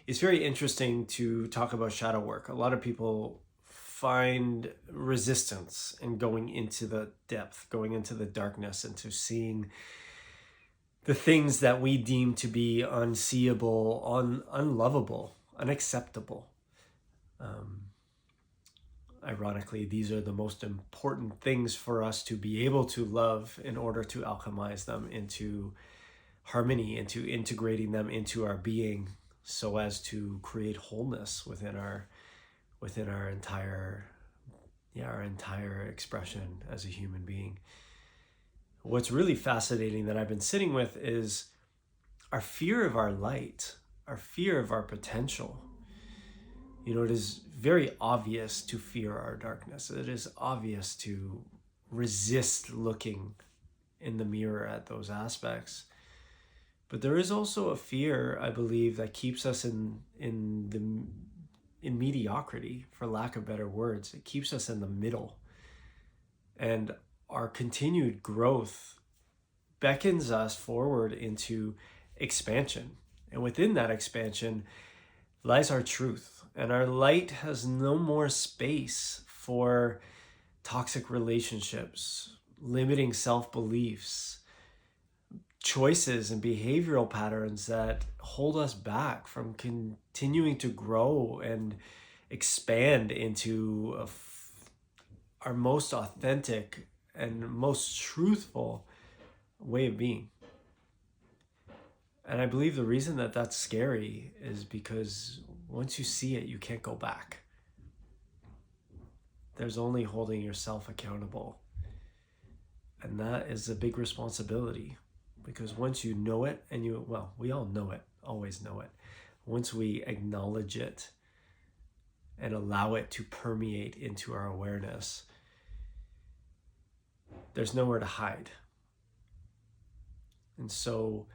It's very interesting to talk about shadow work. A lot of people find resistance in going into the depth, going into the darkness, into seeing the things that we deem to be unseeable, unlovable, unacceptable. Um, Ironically, these are the most important things for us to be able to love in order to alchemize them into harmony, into integrating them into our being, so as to create wholeness within our entire our entire expression as a human being. What's really fascinating that I've been sitting with is our fear of our light, our fear of our potential. You know, it is very obvious to fear our darkness. It is obvious to resist looking in the mirror at those aspects. But there is also a fear, I believe, that keeps us in mediocrity, for lack of better words. It keeps us in the middle. And our continued growth beckons us forward into expansion. And within that expansion lies our truth. And our light has no more space for toxic relationships, limiting self-beliefs, choices and behavioral patterns that hold us back from continuing to grow and expand into our most authentic and most truthful way of being. And I believe the reason that that's scary is because once you see it, you can't go back. There's only holding yourself accountable. And that is a big responsibility, because once you know it, and we all know it, always know it. Once we acknowledge it and allow it to permeate into our awareness, there's nowhere to hide. And so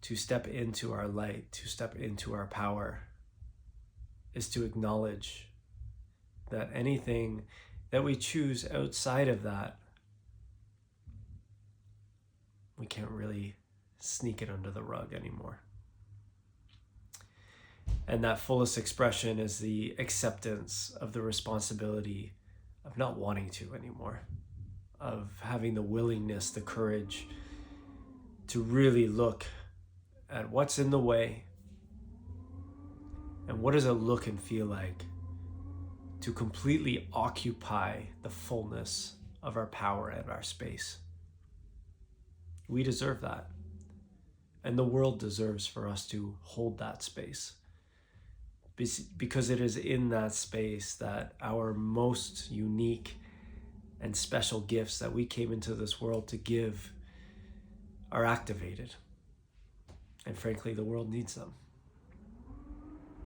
to step into our light, to step into our power, is to acknowledge that anything that we choose outside of that, we can't really sneak it under the rug anymore. And that fullest expression is the acceptance of the responsibility of not wanting to anymore, of having the willingness, the courage to really look at what's in the way and what does it look and feel like to completely occupy the fullness of our power and our space. We deserve that. And the world deserves for us to hold that space, because it is in that space that our most unique and special gifts that we came into this world to give are activated. And frankly, the world needs them.